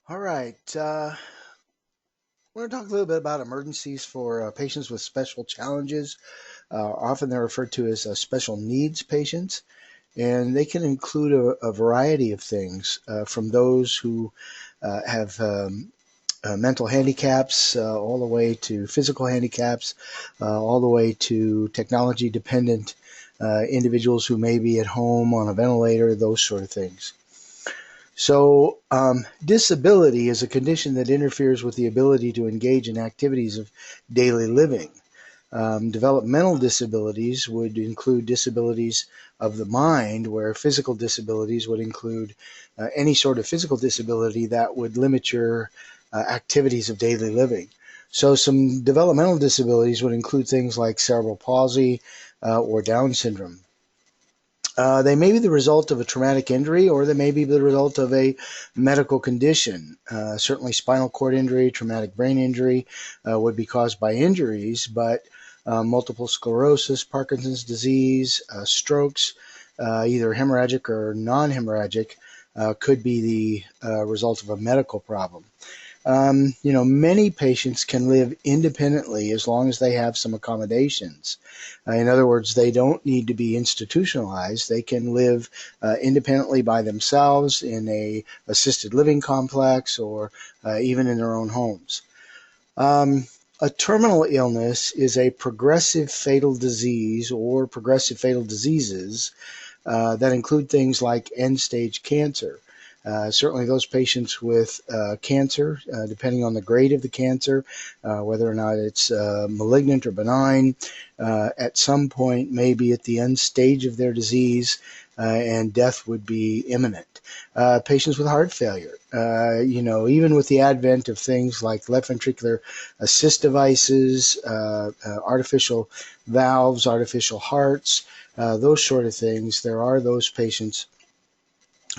All right. We're going to talk a little bit about emergencies for patients with special challenges. Often they're referred to as special needs patients, and they can include a variety of things from those who have mental handicaps, all the way to physical handicaps, all the way to technology dependent individuals who may be at home on a ventilator, those sort of things. So, disability is a condition that interferes with the ability to engage in activities of daily living. Developmental disabilities would include disabilities of the mind, where physical disabilities would include any sort of physical disability that would limit your activities of daily living. So, some developmental disabilities would include things like cerebral palsy or Down syndrome. They may be the result of a traumatic injury, or they may be the result of a medical condition. Certainly, spinal cord injury, traumatic brain injury would be caused by injuries, but multiple sclerosis, Parkinson's disease, strokes, either hemorrhagic or non-hemorrhagic, could be the result of a medical problem. Many patients can live independently as long as they have some accommodations. In other words, they don't need to be institutionalized. They can live independently by themselves in a assisted living complex or even in their own homes. A terminal illness is a progressive fatal disease or progressive fatal diseases that include things like end-stage cancer. Certainly those patients with cancer, depending on the grade of the cancer, whether or not it's malignant or benign, at some point may be at the end stage of their disease, and death would be imminent. Patients with heart failure, even with the advent of things like left ventricular assist devices, artificial valves, artificial hearts, those sort of things, there are those patients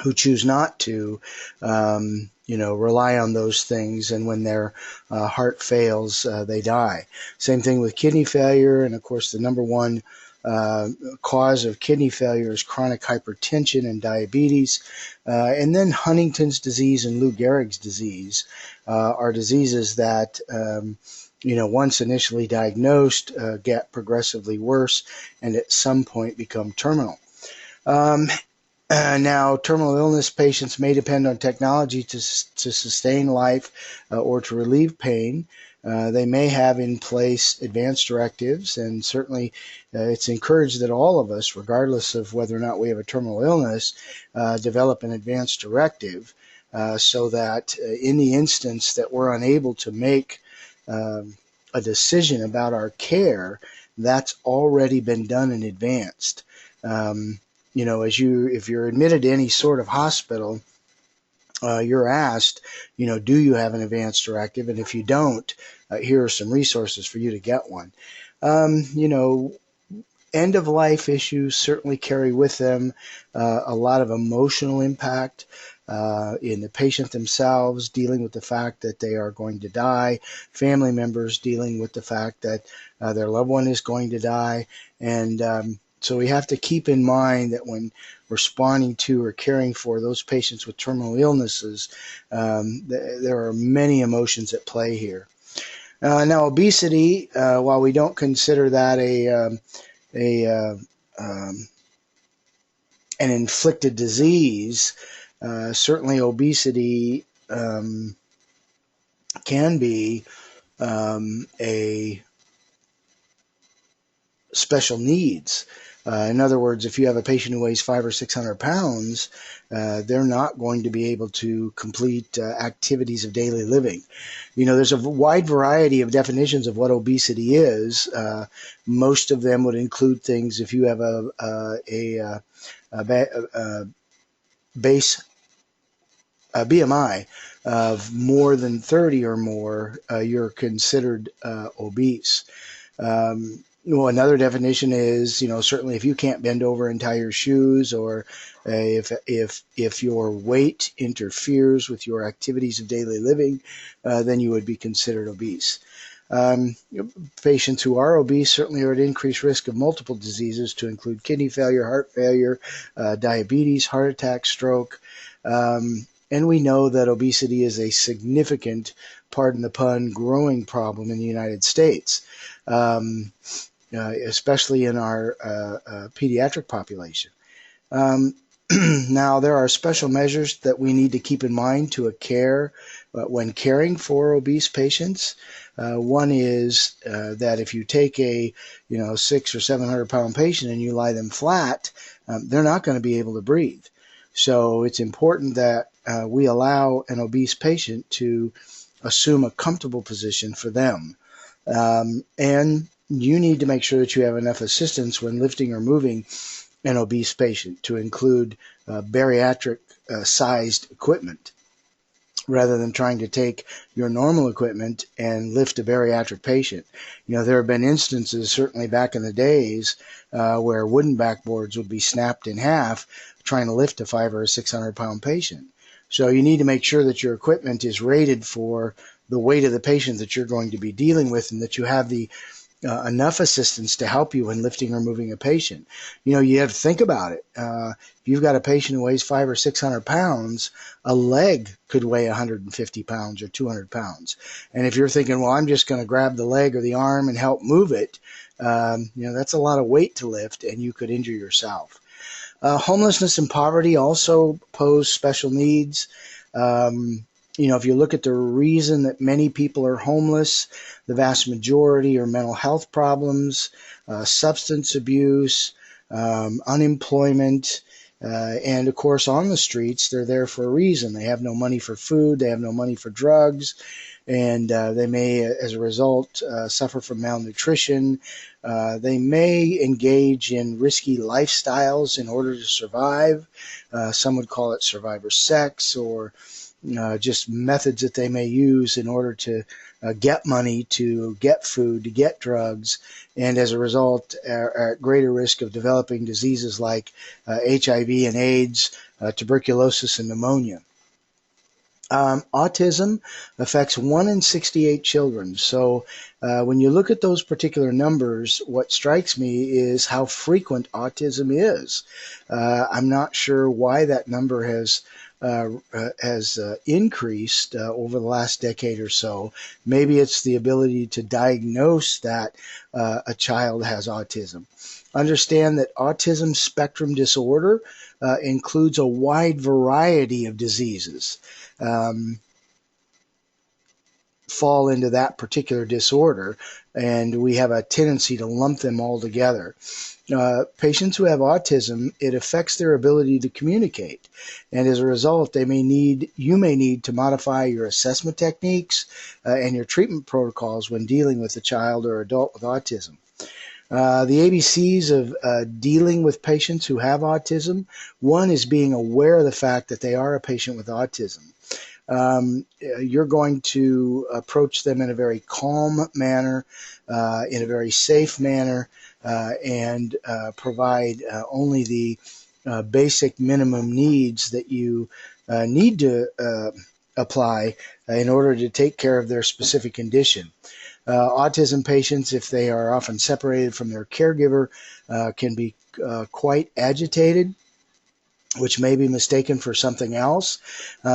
who choose not to, rely on those things, and when their heart fails, they die. Same thing with kidney failure, and of course the number one cause of kidney failure is chronic hypertension and diabetes. And then Huntington's disease and Lou Gehrig's disease are diseases that once initially diagnosed, get progressively worse and at some point become terminal. Now, terminal illness patients may depend on technology to sustain life or to relieve pain. They may have in place advanced directives, and certainly it's encouraged that all of us, regardless of whether or not we have a terminal illness, develop an advanced directive so that in the instance that we're unable to make a decision about our care, that's already been done in advance. If you're admitted to any sort of hospital, you're asked, do you have an advance directive? And if you don't, here are some resources for you to get one. End of life issues certainly carry with them a lot of emotional impact in the patient themselves, dealing with the fact that they are going to die, family members dealing with the fact that their loved one is going to die, and so we have to keep in mind that when responding to or caring for those patients with terminal illnesses, there are many emotions at play here. Now, obesity, while we don't consider that an inflicted disease, certainly obesity can be a special needs. In other words, if you have a patient who weighs 500 or 600 pounds, they're not going to be able to complete activities of daily living. There's a wide variety of definitions of what obesity is. Most of them would include things if you have a base BMI of more than 30 or more, you're considered obese. Another definition is, certainly if you can't bend over and tie your shoes, or if your weight interferes with your activities of daily living, then you would be considered obese. Patients who are obese certainly are at increased risk of multiple diseases, to include kidney failure, heart failure, diabetes, heart attack, stroke. And And we know that obesity is a significant, pardon the pun, growing problem in the United States, especially in our pediatric population. Now, there are special measures that we need to keep in mind when caring for obese patients. One is that if you take a 600 or 700 pound patient and you lie them flat, they're not going to be able to breathe. So it's important that we allow an obese patient to assume a comfortable position for them. And you need to make sure that you have enough assistance when lifting or moving an obese patient, to include bariatric sized equipment, rather than trying to take your normal equipment and lift a bariatric patient. There have been instances, certainly back in the days, where wooden backboards would be snapped in half trying to lift a 500 or 600 pound patient. So you need to make sure that your equipment is rated for the weight of the patient that you're going to be dealing with, and that you have the enough assistance to help you in lifting or moving a patient. You have to think about it. If you've got a patient who weighs 500 or 600 pounds, a leg could weigh 150 pounds or 200 pounds. And if you're thinking, well, I'm just going to grab the leg or the arm and help move it, that's a lot of weight to lift, and you could injure yourself. Homelessness and poverty also pose special needs. If you look at the reason that many people are homeless, the vast majority are mental health problems, substance abuse, unemployment, and of course on the streets, they're there for a reason. They have no money for food, they have no money for drugs, and they may, as a result, suffer from malnutrition. They may engage in risky lifestyles in order to survive. Some would call it survivor sex, or just methods that they may use in order to get money, to get food, to get drugs, and as a result are at greater risk of developing diseases like HIV and AIDS, tuberculosis and pneumonia. Autism affects 1 in 68 children. So when you look at those particular numbers, what strikes me is how frequent autism is. I'm not sure why that number has increased over the last decade or so. Maybe it's the ability to diagnose that a child has autism. Understand that autism spectrum disorder includes a wide variety of diseases. Fall into that particular disorder, and we have a tendency to lump them all together. Patients who have autism, it affects their ability to communicate, and as a result, you may need to modify your assessment techniques and your treatment protocols when dealing with a child or adult with autism. The ABCs of dealing with patients who have autism: one is being aware of the fact that they are a patient with autism. You're going to approach them in a very calm manner, in a very safe manner, and provide only the basic minimum needs that you need to apply in order to take care of their specific condition. Autism patients, if they are often separated from their caregiver, can be quite agitated, which may be mistaken for something else.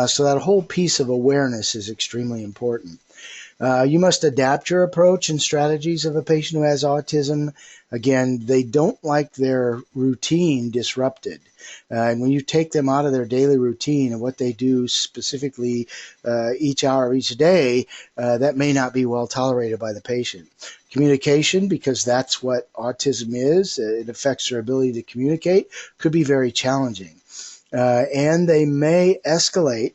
So that whole piece of awareness is extremely important. You must adapt your approach and strategies of a patient who has autism. Again, they don't like their routine disrupted. And when you take them out of their daily routine and what they do specifically each hour of each day, that may not be well tolerated by the patient. Communication, because that's what autism is, it affects their ability to communicate, could be very challenging. And they may escalate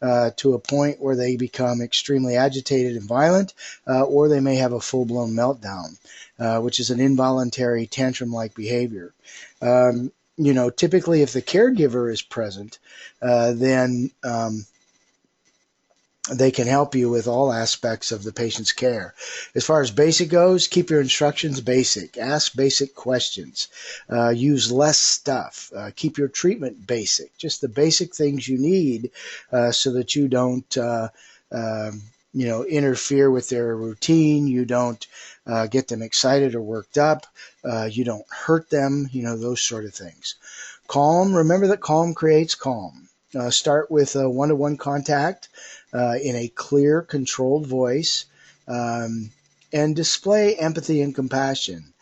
to a point where they become extremely agitated and violent, or they may have a full-blown meltdown, which is an involuntary tantrum-like behavior. Typically if the caregiver is present, then they can help you with all aspects of the patient's care. As far as basic goes, keep your instructions basic. Ask basic questions. Use less stuff. Keep your treatment basic. Just the basic things you need so that you don't interfere with their routine. You don't get them excited or worked up. You don't hurt them, those sort of things. Calm. Remember that calm creates calm. start with a one-to-one contact in a clear, controlled voice, and display empathy and compassion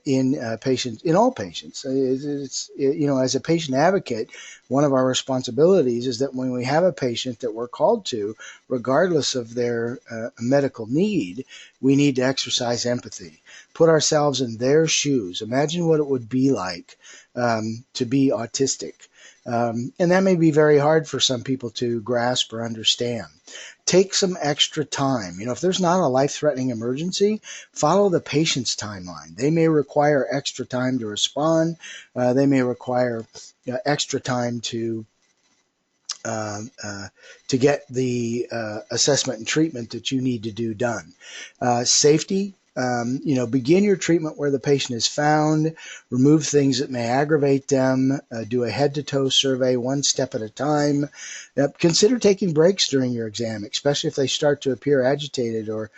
in patients, in all patients. As a patient advocate, one of our responsibilities is that when we have a patient that we're called to, regardless of their medical need, we need to exercise empathy. Put ourselves in their shoes. Imagine what it would be like to be autistic. And that may be very hard for some people to grasp or understand. Take some extra time. If there's not a life-threatening emergency, follow the patient's timeline. They may require extra time to respond. They may require extra time to get the assessment and treatment that you need to do done. Safety. Begin your treatment where the patient is found, remove things that may aggravate them, do a head-to-toe survey one step at a time. Consider taking breaks during your exam, especially if they start to appear agitated or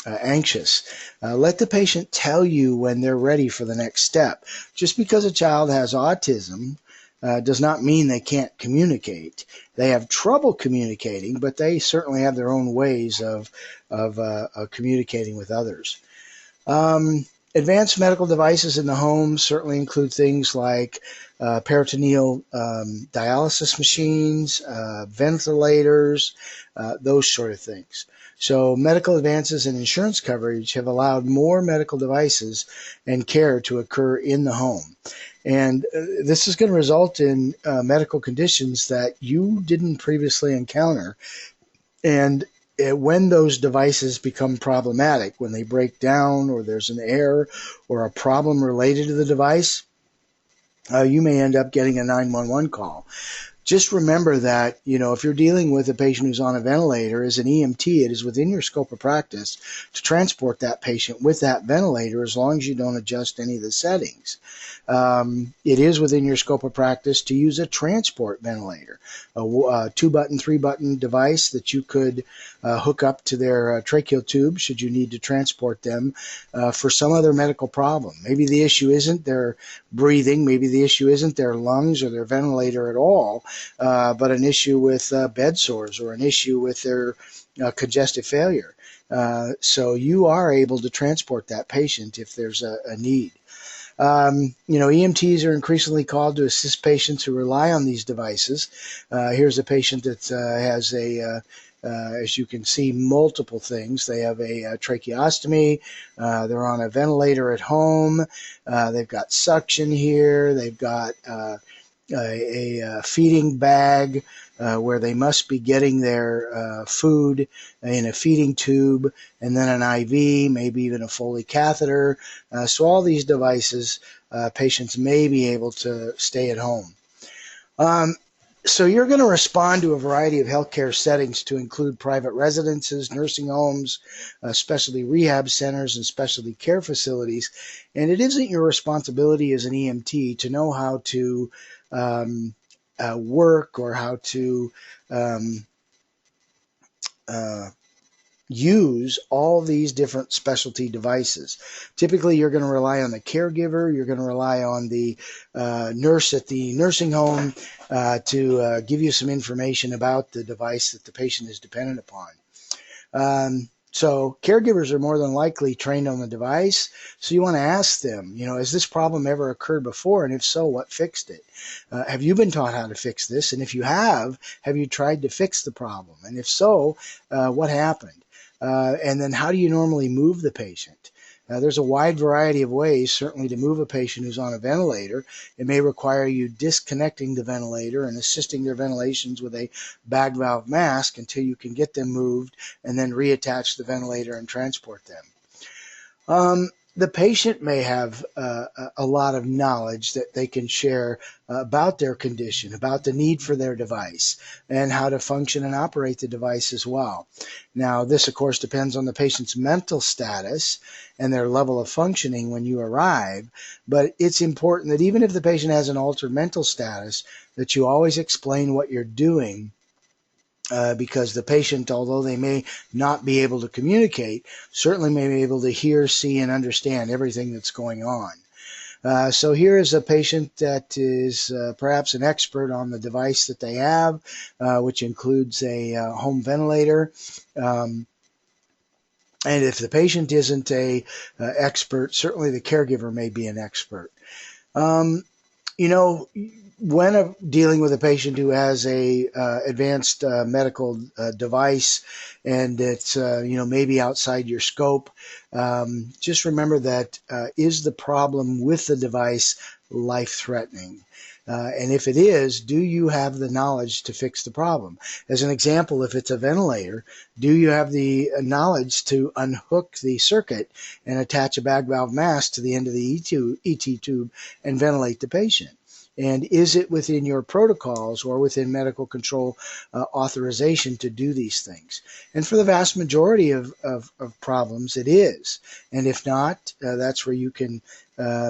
anxious. Let the patient tell you when they're ready for the next step. Just because a child has autism does not mean they can't communicate. They have trouble communicating, but they certainly have their own ways of communicating with others. Advanced medical devices in the home certainly include things like peritoneal dialysis machines, ventilators, those sort of things. So medical advances in insurance coverage have allowed more medical devices and care to occur in the home. And this is going to result in medical conditions that you didn't previously encounter. And when those devices become problematic, when they break down or there's an error or a problem related to the device, you may end up getting a 911 call. Just remember that, if you're dealing with a patient who's on a ventilator, as an EMT, it is within your scope of practice to transport that patient with that ventilator as long as you don't adjust any of the settings. It is within your scope of practice to use a transport ventilator, a 2-button, 3-button device that you could hook up to their tracheal tube should you need to transport them for some other medical problem. Maybe the issue isn't their breathing, maybe the issue isn't their lungs or their ventilator at all, but an issue with bed sores or an issue with their congestive failure. So you are able to transport that patient if there's a need. EMTs are increasingly called to assist patients who rely on these devices. Here's a patient that has as you can see, multiple things. They have a tracheostomy. They're on a ventilator at home. They've got suction here. They've got a feeding bag where they must be getting their food in a feeding tube, and then an IV, maybe even a Foley catheter. So all these devices, patients may be able to stay at home. So you're going to respond to a variety of healthcare settings to include private residences, nursing homes, specialty rehab centers, and specialty care facilities. And it isn't your responsibility as an EMT to know how to work or how to use all these different specialty devices. Typically, you're going to rely on the caregiver. You're going to rely on the nurse at the nursing home to give you some information about the device that the patient is dependent upon. So caregivers are more than likely trained on the device. So you want to ask them, has this problem ever occurred before? And if so, what fixed it? Have you been taught how to fix this? And if you have you tried to fix the problem? And if so, what happened? And then how do you normally move the patient? There's a wide variety of ways, certainly, to move a patient who's on a ventilator. It may require you disconnecting the ventilator and assisting their ventilations with a bag valve mask until you can get them moved and then reattach the ventilator and transport them. The patient may have a lot of knowledge that they can share about their condition, about the need for their device, and how to function and operate the device as well. Now, this, of course, depends on the patient's mental status and their level of functioning when you arrive, but it's important that even if the patient has an altered mental status, that you always explain what you're doing. Because the patient, although they may not be able to communicate, certainly may be able to hear, see, and understand everything that's going on. So here is a patient that is perhaps an expert on the device that they have, which includes a home ventilator. And if the patient isn't a expert, certainly the caregiver may be an expert. You know, when dealing with a patient who has a advanced medical device and it's maybe outside your scope, just remember that is the problem with the device life-threatening? And if it is, do you have the knowledge to fix the problem? As an example, if it's a ventilator, do you have the knowledge to unhook the circuit and attach a bag valve mask to the end of the ET tube and ventilate the patient? And is it within your protocols or within medical control authorization to do these things? And for the vast majority of problems, it is. And if not, that's where you can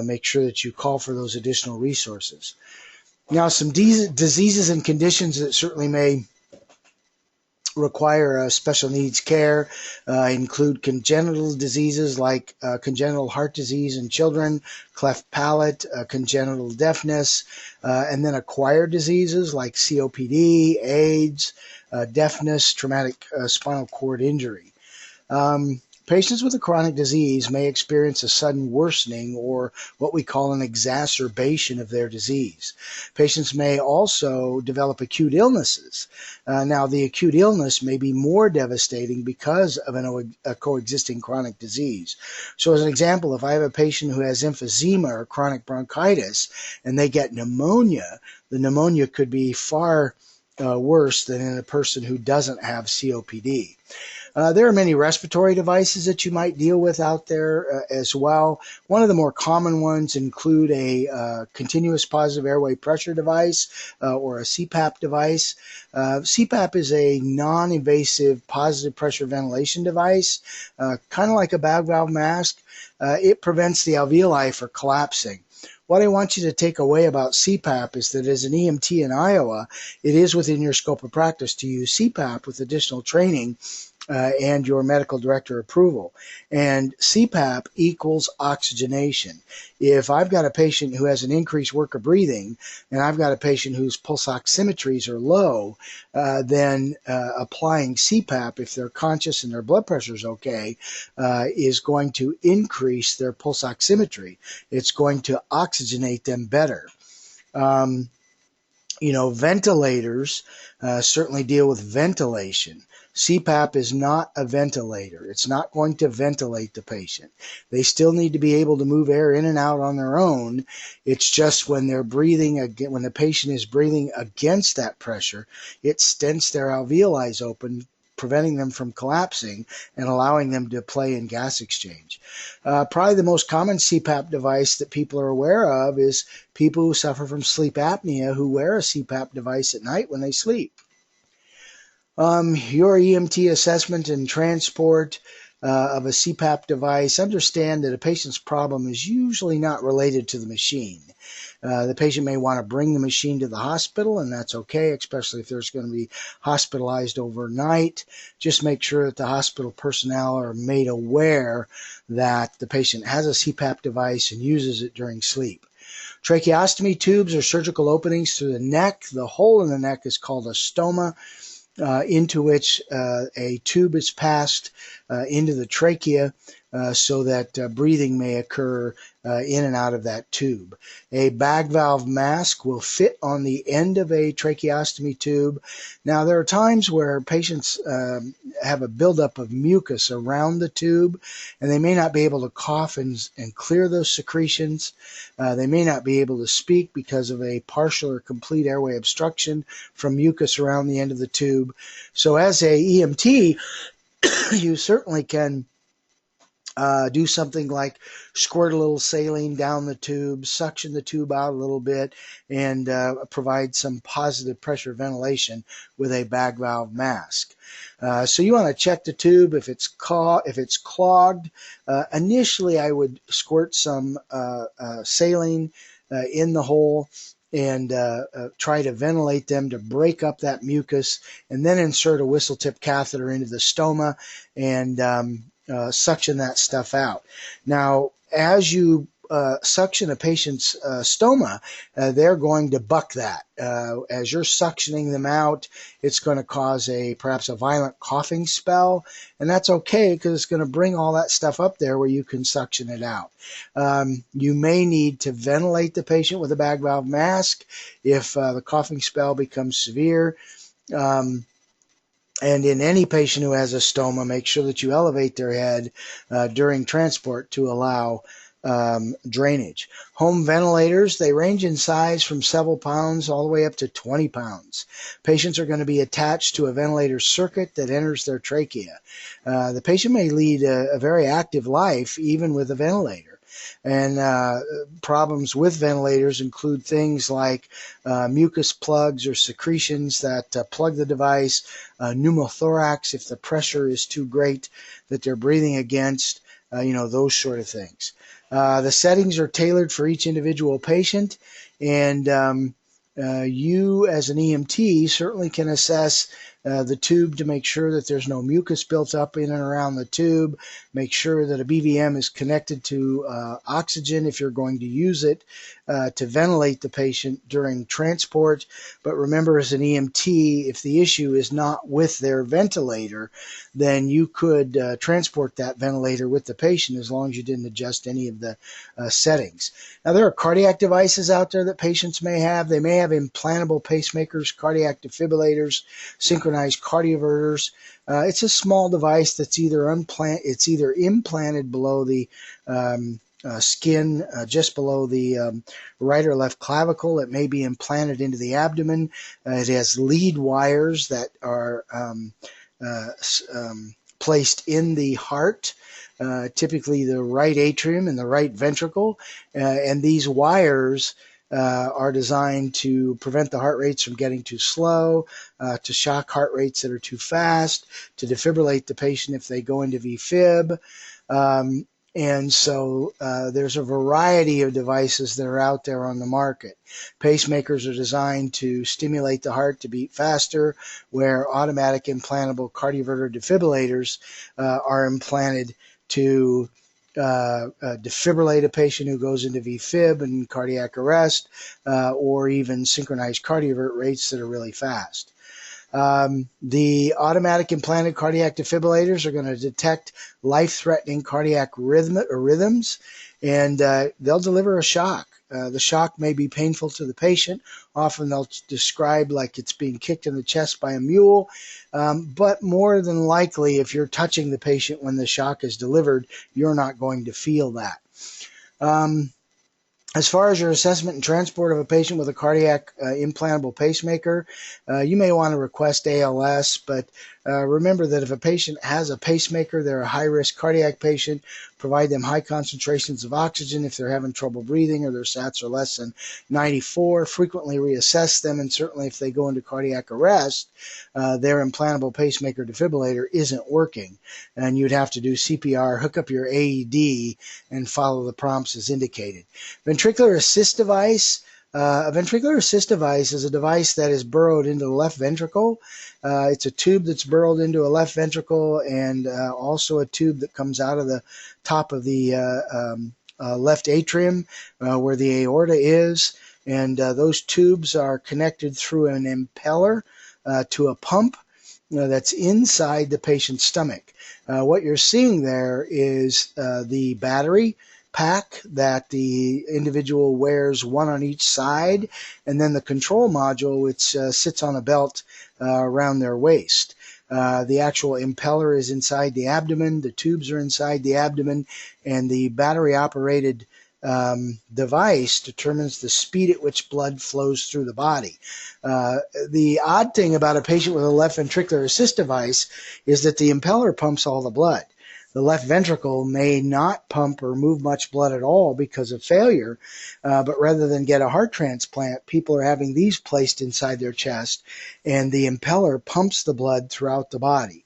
make sure that you call for those additional resources. Now, some diseases and conditions that certainly may require special needs care include congenital diseases like congenital heart disease in children, cleft palate, congenital deafness, and then acquired diseases like COPD, AIDS, deafness, traumatic spinal cord injury. Patients with a chronic disease may experience a sudden worsening or what we call an exacerbation of their disease. Patients may also develop acute illnesses. Now, the acute illness may be more devastating because of a coexisting chronic disease. So as an example, if I have a patient who has emphysema or chronic bronchitis and they get pneumonia, the pneumonia could be far worse than in a person who doesn't have COPD. There are many respiratory devices that you might deal with out there as well. One of the more common ones include a continuous positive airway pressure device or a CPAP device. CPAP is a non-invasive positive pressure ventilation device, kind of like a bag valve mask. It prevents the alveoli from collapsing. What I want you to take away about CPAP is that as an EMT in Iowa, it is within your scope of practice to use CPAP with additional training and your medical director approval. And CPAP equals oxygenation. If I've got a patient who has an increased work of breathing and I've got a patient whose pulse oximetries are low, then applying CPAP, if they're conscious and their blood pressure is okay, is going to increase their pulse oximetry. It's going to oxygenate them better. Ventilators certainly deal with ventilation. CPAP is not a ventilator. It's not going to ventilate the patient. They still need to be able to move air in and out on their own. It's just when they're breathing, when the patient is breathing against that pressure, it stents their alveoli open, preventing them from collapsing and allowing them to play in gas exchange. Probably the most common CPAP device that people are aware of is people who suffer from sleep apnea who wear a CPAP device at night when they sleep. Your EMT assessment and transport of a CPAP device, understand that a patient's problem is usually not related to the machine. The patient may want to bring the machine to the hospital, and that's okay, especially if there's going to be hospitalized overnight. Just make sure that the hospital personnel are made aware that the patient has a CPAP device and uses it during sleep. Tracheostomy tubes are surgical openings through the neck. The hole in the neck is called a stoma, into which a tube is passed into the trachea so that breathing may occur in and out of that tube. A bag valve mask will fit on the end of a tracheostomy tube. Now, there are times where patients have a buildup of mucus around the tube, and they may not be able to cough and clear those secretions. They may not be able to speak because of a partial or complete airway obstruction from mucus around the end of the tube. So as a EMT, you certainly can do something like squirt a little saline down the tube, suction the tube out a little bit, and provide some positive pressure ventilation with a bag valve mask. So you want to check the tube if it's clogged. Initially, I would squirt some saline in the hole and try to ventilate them to break up that mucus, and then insert a whistle tip catheter into the stoma and suction that stuff out. Now, as you suction a patient's stoma, they're going to buck that. As you're suctioning them out, it's going to cause perhaps a violent coughing spell, and that's okay because it's going to bring all that stuff up there where you can suction it out. You may need to ventilate the patient with a bag valve mask if the coughing spell becomes severe. And in any patient who has a stoma, make sure that you elevate their head during transport to allow drainage. Home ventilators, they range in size from several pounds all the way up to 20 pounds. Patients are going to be attached to a ventilator circuit that enters their trachea. The patient may lead a very active life even with a ventilator. And problems with ventilators include things like mucus plugs or secretions that plug the device, pneumothorax if the pressure is too great that they're breathing against, those sort of things. The settings are tailored for each individual patient, and you as an EMT certainly can assess the tube to make sure that there's no mucus built up in and around the tube. Make sure that a BVM is connected to oxygen if you're going to use it to ventilate the patient during transport. But remember, as an EMT, if the issue is not with their ventilator, then you could transport that ventilator with the patient as long as you didn't adjust any of the settings. Now, there are cardiac devices out there that patients may have. They may have implantable pacemakers, cardiac defibrillators, synchronized cardioverters. It's a small device that's either implanted below the skin, just below the right or left clavicle. It may be implanted into the abdomen. It has lead wires that are placed in the heart, typically the right atrium and the right ventricle, and these wires are designed to prevent the heart rates from getting too slow, to shock heart rates that are too fast, to defibrillate the patient if they go into VFib. And so there's a variety of devices that are out there on the market. Pacemakers are designed to stimulate the heart to beat faster, where automatic implantable cardioverter defibrillators are implanted to defibrillate a patient who goes into VFib and cardiac arrest, or even synchronized cardioverter rates that are really fast. The automatic implanted cardiac defibrillators are going to detect life-threatening cardiac rhythms, and they'll deliver a shock. The shock may be painful to the patient. Often they'll describe like it's being kicked in the chest by a mule, but more than likely, if you're touching the patient when the shock is delivered, you're not going to feel that. As far as your assessment and transport of a patient with a cardiac implantable pacemaker, you may want to request ALS, but remember that if a patient has a pacemaker, they're a high-risk cardiac patient. Provide them high concentrations of oxygen if they're having trouble breathing or their SATs are less than 94. Frequently reassess them, and certainly if they go into cardiac arrest, their implantable pacemaker defibrillator isn't working, and you'd have to do CPR, hook up your AED, and follow the prompts as indicated. Ventricular assist device. A ventricular assist device is a device that is burrowed into the left ventricle. It's a tube that's burrowed into a left ventricle, and also a tube that comes out of the top of the left atrium where the aorta is. And those tubes are connected through an impeller to a pump that's inside the patient's stomach. What you're seeing there is the battery pack that the individual wears, one on each side, and then the control module, which sits on a belt around their waist. The actual impeller is inside the abdomen, the tubes are inside the abdomen, and the battery-operated device determines the speed at which blood flows through the body. The odd thing about a patient with a left ventricular assist device is that the impeller pumps all the blood. The left ventricle may not pump or move much blood at all because of failure, but rather than get a heart transplant, people are having these placed inside their chest, and the impeller pumps the blood throughout the body.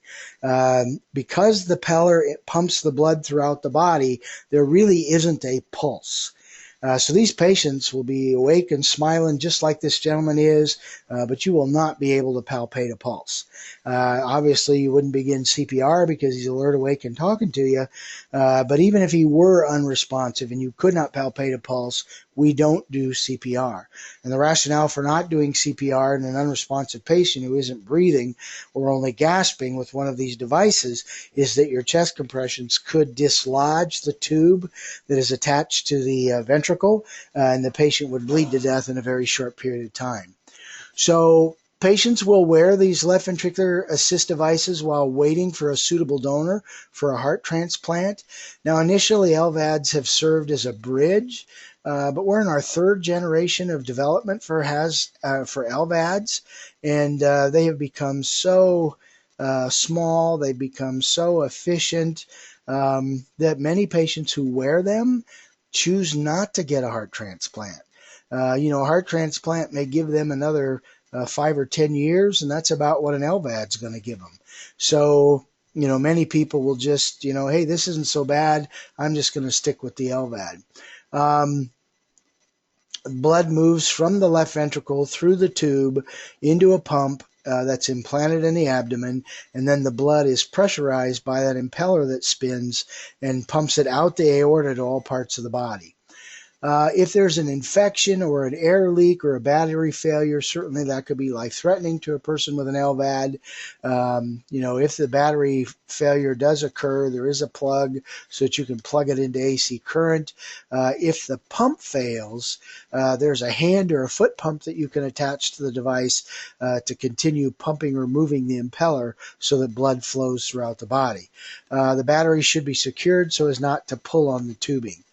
Because the impeller pumps the blood throughout the body, there really isn't a pulse. So these patients will be awake and smiling just like this gentleman is, but you will not be able to palpate a pulse. Obviously, you wouldn't begin CPR because he's alert, awake, and talking to you. But even if he were unresponsive and you could not palpate a pulse, we don't do CPR. And the rationale for not doing CPR in an unresponsive patient who isn't breathing or only gasping with one of these devices is that your chest compressions could dislodge the tube that is attached to the ventricle, and the patient would bleed to death in a very short period of time. So patients will wear these left ventricular assist devices while waiting for a suitable donor for a heart transplant. Now, initially, LVADs have served as a bridge, but we're in our third generation of development for LVADs, and they have become so small, they've become so efficient that many patients who wear them choose not to get a heart transplant. A heart transplant may give them another 5 or 10 years, and that's about what an LVAD is going to give them. So, many people will just, hey, this isn't so bad, I'm just going to stick with the LVAD. Blood moves from the left ventricle through the tube into a pump that's implanted in the abdomen, and then the blood is pressurized by that impeller that spins and pumps it out the aorta to all parts of the body. If there's an infection or an air leak or a battery failure, certainly that could be life-threatening to a person with an LVAD. If the battery failure does occur, there is a plug so that you can plug it into AC current. If the pump fails, there's a hand or a foot pump that you can attach to the device to continue pumping or moving the impeller so that blood flows throughout the body. The battery should be secured so as not to pull on the tubing.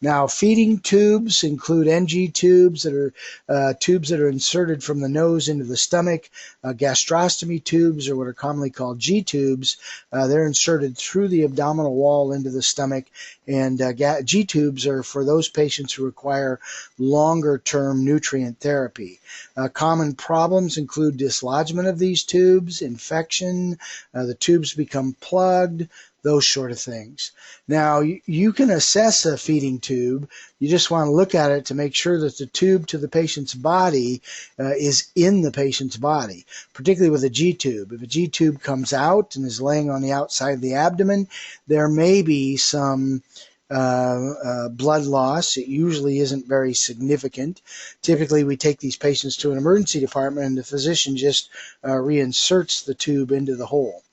Now, feeding tubes include NG tubes that are inserted from the nose into the stomach. Gastrostomy tubes, or what are commonly called G tubes, they're inserted through the abdominal wall into the stomach. And G tubes are for those patients who require longer-term nutrient therapy. Common problems include dislodgement of these tubes, infection, the tubes become plugged, those sort of things. Now, you can assess a feeding tube. You just want to look at it to make sure that the tube to the patient's body is in the patient's body, particularly with a G-tube. If a G-tube comes out and is laying on the outside of the abdomen, there may be some blood loss. It usually isn't very significant. Typically, we take these patients to an emergency department and the physician just reinserts the tube into the hole.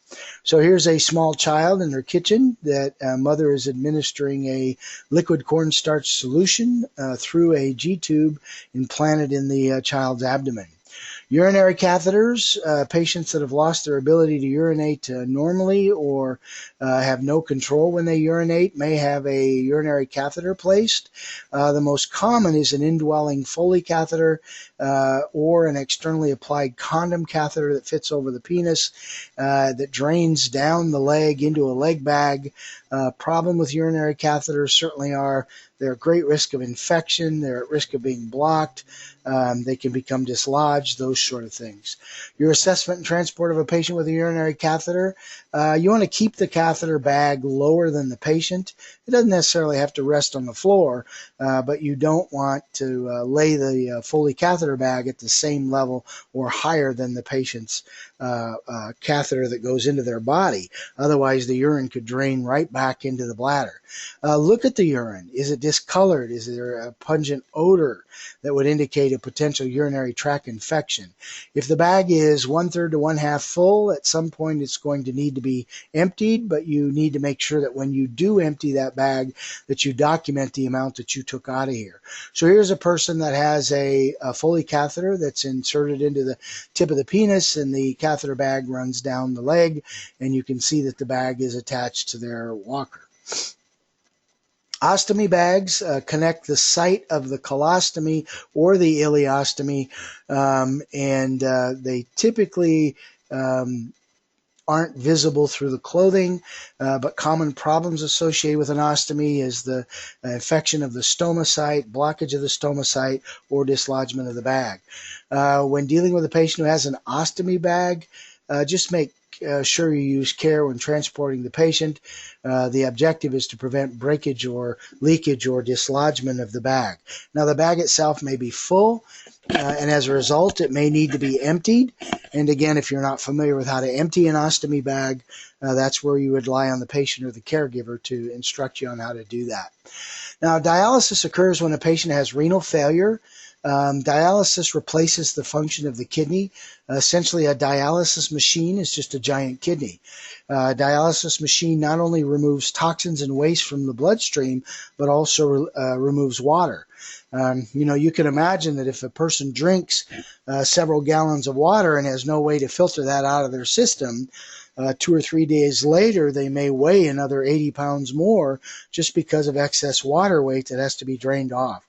So here's a small child in their kitchen that mother is administering a liquid cornstarch solution through a G-tube implanted in the child's abdomen. Urinary catheters, patients that have lost their ability to urinate normally or have no control when they urinate may have a urinary catheter placed. The most common is an indwelling Foley catheter or an externally applied condom catheter that fits over the penis that drains down the leg into a leg bag. Problem with urinary catheters certainly are they're at great risk of infection. They're at risk of being blocked. They can become dislodged, those sort of things. Your assessment and transport of a patient with a urinary catheter, you want to keep the catheter bag lower than the patient. It doesn't necessarily have to rest on the floor, but you don't want to lay the Foley catheter bag at the same level or higher than the patient's catheter that goes into their body. Otherwise, the urine could drain right back into the bladder. Look at the urine. Is it discolored? Is there a pungent odor that would indicate a potential urinary tract infection? If the bag is 1/3 to 1/2 full, at some point it's going to need to be emptied, but you need to make sure that when you do empty that bag that you document the amount that you took out of here. So here's a person that has a Foley catheter that's inserted into the tip of the penis, and the catheter bag runs down the leg, and you can see that the bag is attached to their walker. Ostomy bags connect the site of the colostomy or the ileostomy, and they typically aren't visible through the clothing, but common problems associated with an ostomy is the infection of the stomacite, blockage of the stomacite, or dislodgement of the bag. When dealing with a patient who has an ostomy bag, just make sure you use care when transporting the patient. The objective is to prevent breakage or leakage or dislodgement of the bag. Now, the bag itself may be full, and as a result, it may need to be emptied. And again, if you're not familiar with how to empty an ostomy bag, that's where you would rely on the patient or the caregiver to instruct you on how to do that. Now, dialysis occurs when a patient has renal failure. Dialysis replaces the function of the kidney. Essentially, a dialysis machine is just a giant kidney. Dialysis machine not only removes toxins and waste from the bloodstream, but also removes water. You can imagine that if a person drinks several gallons of water and has no way to filter that out of their system, 2 or 3 days later, they may weigh another 80 pounds more just because of excess water weight that has to be drained off.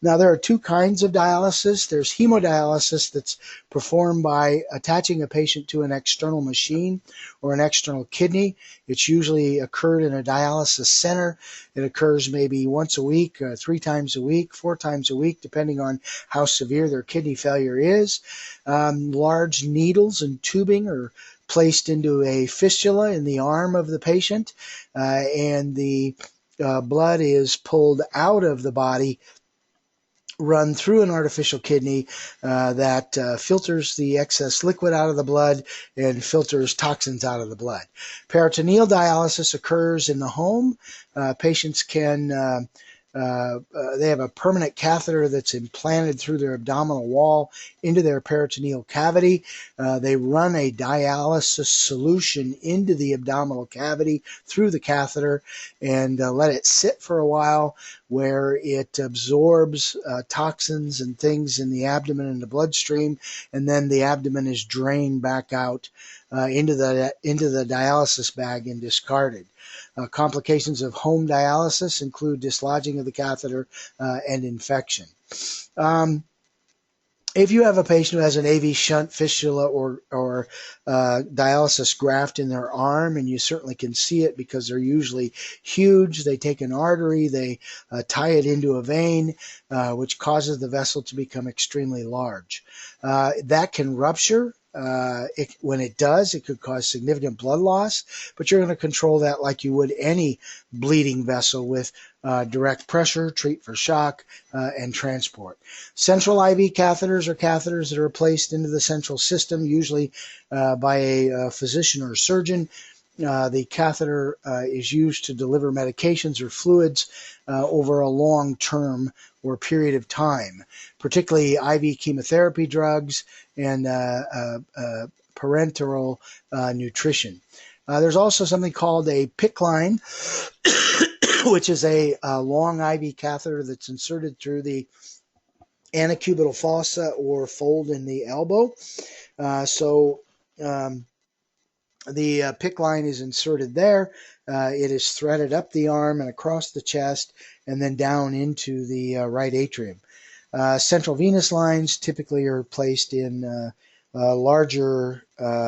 Now, there are two kinds of dialysis. There's hemodialysis that's performed by attaching a patient to an external machine or an external kidney. It's usually occurred in a dialysis center. It occurs maybe once a week, 3 times a week, 4 times a week, depending on how severe their kidney failure is. Large needles and tubing are placed into a fistula in the arm of the patient, and the blood is pulled out of the body, run through an artificial kidney that filters the excess liquid out of the blood and filters toxins out of the blood. Peritoneal dialysis occurs in the home. Patients can they have a permanent catheter that's implanted through their abdominal wall into their peritoneal cavity. They run a dialysis solution into the abdominal cavity through the catheter and let it sit for a while, where it absorbs toxins and things in the abdomen and the bloodstream, and then the abdomen is drained back out into the dialysis bag and discarded. Complications of home dialysis include dislodging of the catheter and infection. If you have a patient who has an AV shunt, fistula, or dialysis graft in their arm, and you certainly can see it because they're usually huge, they take an artery, they tie it into a vein, which causes the vessel to become extremely large. That can rupture. When it does, it could cause significant blood loss, but you're going to control that like you would any bleeding vessel with direct pressure, treat for shock, and transport. Central IV catheters are catheters that are placed into the central system, usually by a physician or a surgeon. The catheter is used to deliver medications or fluids over a long term or period of time, particularly IV chemotherapy drugs and parenteral nutrition. There's also something called a PICC line, which is a long IV catheter that's inserted through the antecubital fossa or fold in the elbow. The PICC line is inserted there. It is threaded up the arm and across the chest and then down into the right atrium. Central venous lines typically are placed in larger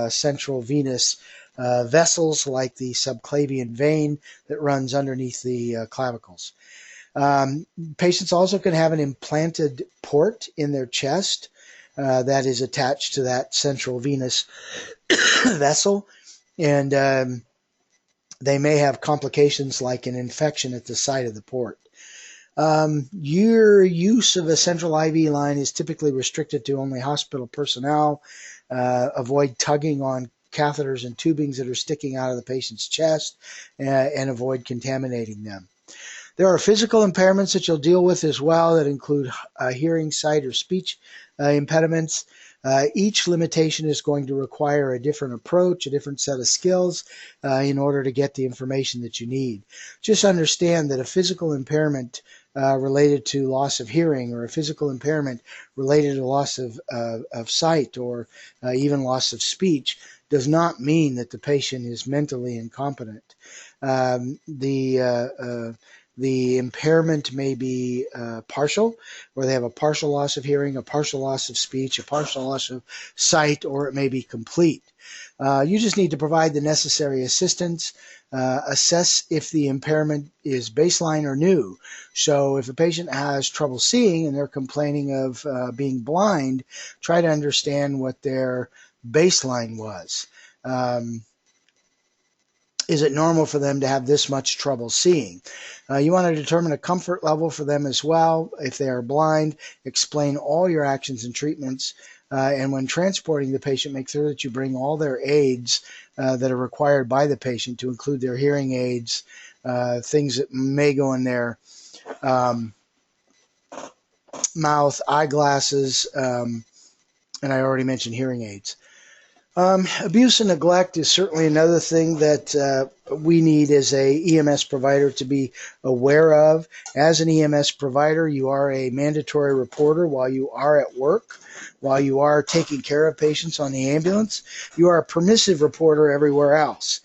central venous vessels like the subclavian vein that runs underneath the clavicles. Patients also can have an implanted port in their chest that is attached to that central venous vessel, and they may have complications like an infection at the site of the port. Your use of a central IV line is typically restricted to only hospital personnel. Avoid tugging on catheters and tubings that are sticking out of the patient's chest, and avoid contaminating them. There are physical impairments that you'll deal with as well that include hearing, sight, or speech impediments. Each limitation is going to require a different approach, a different set of skills in order to get the information that you need. Just understand that a physical impairment related to loss of hearing, or a physical impairment related to loss of sight, or even loss of speech, does not mean that the patient is mentally incompetent. The impairment may be partial, where they have a partial loss of hearing, a partial loss of speech, a partial loss of sight, or it may be complete. You just need to provide the necessary assistance, assess if the impairment is baseline or new. So if a patient has trouble seeing and they're complaining of being blind, try to understand what their baseline was. Um, is it normal for them to have this much trouble seeing? You want to determine a comfort level for them as well. If they are blind, explain all your actions and treatments. And when transporting the patient, make sure that you bring all their aids that are required by the patient, to include their hearing aids, things that may go in their mouth, eyeglasses, and I already mentioned hearing aids. Abuse and neglect is certainly another thing that we need as a EMS provider to be aware of. As an EMS provider, you are a mandatory reporter while you are at work, while you are taking care of patients on the ambulance. You are a permissive reporter everywhere else.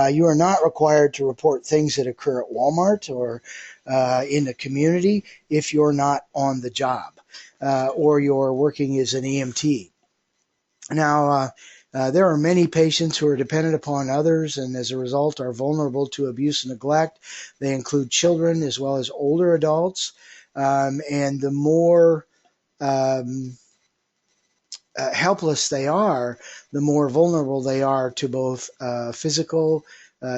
You are not required to report things that occur at Walmart or in the community if you're not on the job or you're working as an EMT. Now, there are many patients who are dependent upon others and as a result are vulnerable to abuse and neglect. They include children as well as older adults. And the more helpless they are, the more vulnerable they are to both physical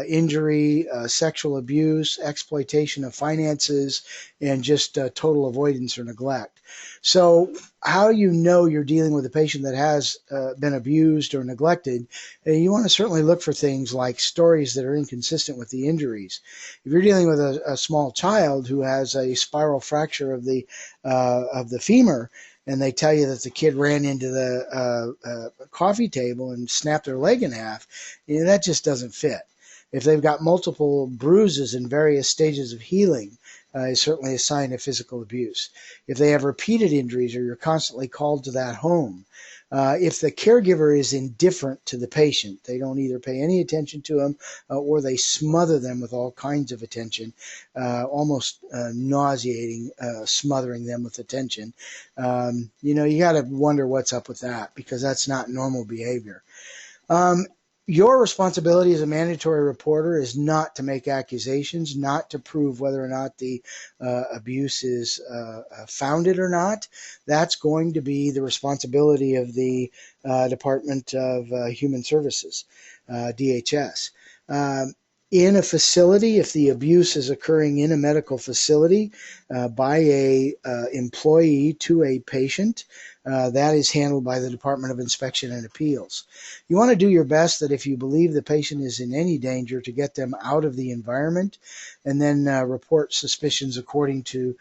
injury, sexual abuse, exploitation of finances, and just total avoidance or neglect. So how you know you're dealing with a patient that has been abused or neglected, you want to certainly look for things like stories that are inconsistent with the injuries. If you're dealing with a small child who has a spiral fracture of the femur, and they tell you that the kid ran into the coffee table and snapped their leg in half, that just doesn't fit. If they've got multiple bruises in various stages of healing, is certainly a sign of physical abuse. If they have repeated injuries or you're constantly called to that home, if the caregiver is indifferent to the patient, they don't either pay any attention to them or they smother them with all kinds of attention, almost nauseating, smothering them with attention. You got to wonder what's up with that, because that's not normal behavior. Your responsibility as a mandatory reporter is not to make accusations, not to prove whether or not the abuse is founded or not. That's going to be the responsibility of the Department of Human Services, DHS. In a facility, if the abuse is occurring in a medical facility by a employee to a patient, that is handled by the Department of Inspection and Appeals. You want to do your best that if you believe the patient is in any danger, to get them out of the environment, and then report suspicions according to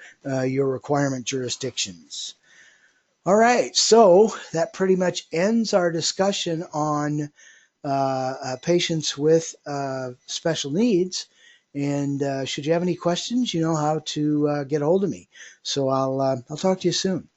your requirement jurisdictions. All right, so that pretty much ends our discussion on patients with special needs. And should you have any questions, you know how to get a hold of me. So I'll talk to you soon.